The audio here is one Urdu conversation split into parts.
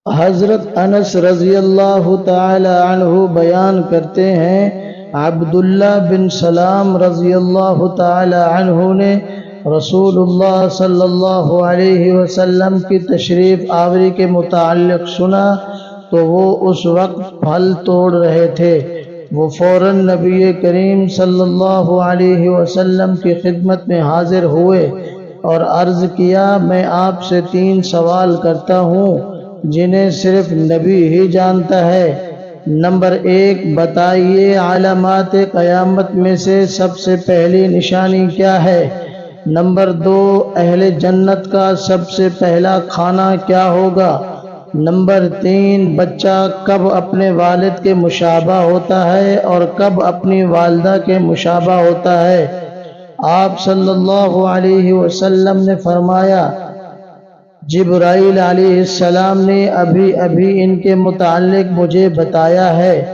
حضرت انس رضی اللہ تعالی عنہ بیان کرتے ہیں، عبداللہ بن سلام رضی اللہ تعالی عنہ نے رسول اللہ صلی اللہ علیہ وسلم کی تشریف آوری کے متعلق سنا تو وہ اس وقت پھل توڑ رہے تھے۔ وہ فوراً نبی کریم صلی اللہ علیہ وسلم کی خدمت میں حاضر ہوئے اور عرض کیا، میں آپ سے 3 سوال کرتا ہوں جنہیں صرف نبی ہی جانتا ہے۔ نمبر 1، بتائیے علامات قیامت میں سے سب سے پہلی نشانی کیا ہے؟ نمبر 2، اہل جنت کا سب سے پہلا کھانا کیا ہوگا؟ نمبر 3، بچہ کب اپنے والد کے مشابہ ہوتا ہے اور کب اپنی والدہ کے مشابہ ہوتا ہے؟ آپ صلی اللہ علیہ وسلم نے فرمایا، جبرائیل علیہ السلام نے ابھی ان کے متعلق مجھے بتایا ہے۔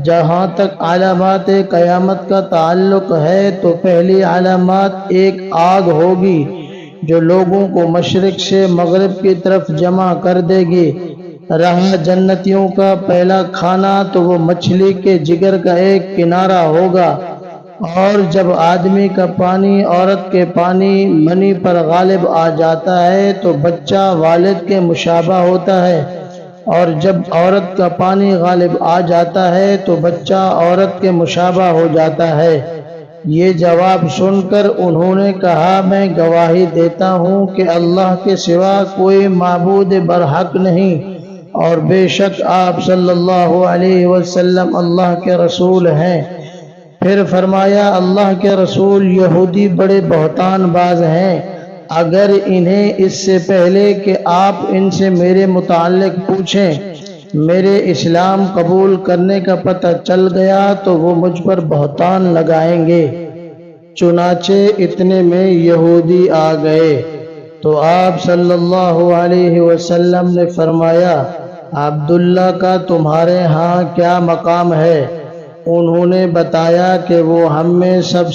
جہاں تک علامات قیامت کا تعلق ہے تو پہلی علامات ایک آگ ہوگی جو لوگوں کو مشرق سے مغرب کی طرف جمع کر دے گی۔ رہا جنتیوں کا پہلا کھانا تو وہ مچھلی کے جگر کا ایک کنارہ ہوگا، اور جب آدمی کا پانی عورت کے پانی منی پر غالب آ جاتا ہے تو بچہ والد کے مشابہ ہوتا ہے، اور جب عورت کا پانی غالب آ جاتا ہے تو بچہ عورت کے مشابہ ہو جاتا ہے۔ یہ جواب سن کر انہوں نے کہا، میں گواہی دیتا ہوں کہ اللہ کے سوا کوئی معبود برحق نہیں، اور بے شک آپ صلی اللہ علیہ وسلم اللہ کے رسول ہیں۔ پھر فرمایا، اللہ کے رسول یہودی بڑے بہتان باز ہیں، اگر انہیں اس سے پہلے کہ آپ ان سے میرے متعلق پوچھیں میرے اسلام قبول کرنے کا پتہ چل گیا تو وہ مجھ پر بہتان لگائیں گے۔ چنانچہ اتنے میں یہودی آ گئے تو آپ صلی اللہ علیہ وسلم نے فرمایا، عبداللہ کا تمہارے ہاں کیا مقام ہے؟ انہوں نے بتایا کہ وہ ہم میں سب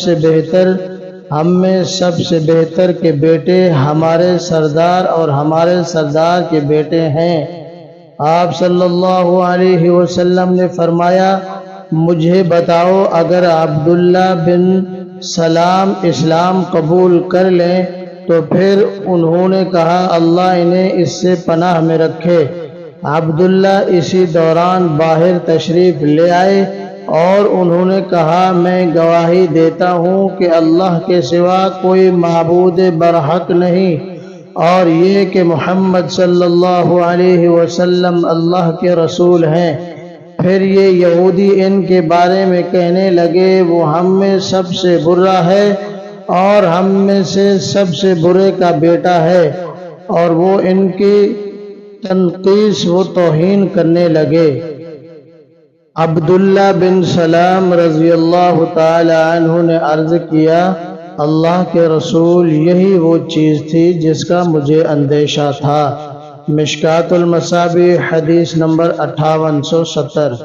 سے بہتر کے بیٹے ہمارے سردار اور ہمارے سردار کے بیٹے ہیں۔ آپ صلی اللہ علیہ وسلم نے فرمایا، مجھے بتاؤ اگر عبداللہ بن سلام اسلام قبول کر لیں تو پھر انہوں نے کہا، اللہ انہیں اس سے پناہ میں رکھے۔ عبداللہ اسی دوران باہر تشریف لے آئے اور انہوں نے کہا، میں گواہی دیتا ہوں کہ اللہ کے سوا کوئی معبود برحق نہیں، اور یہ کہ محمد صلی اللہ علیہ وسلم اللہ کے رسول ہیں۔ پھر یہ یہودی ان کے بارے میں کہنے لگے، وہ ہم میں سب سے برا ہے اور ہم میں سے سب سے برے کا بیٹا ہے، اور وہ ان کی تنقیص و توہین کرنے لگے۔ عبداللہ بن سلام رضی اللہ تعالی عنہ نے عرض کیا، اللہ کے رسول یہی وہ چیز تھی جس کا مجھے اندیشہ تھا۔ مشکوٰۃ المصابیح حدیث نمبر 5870۔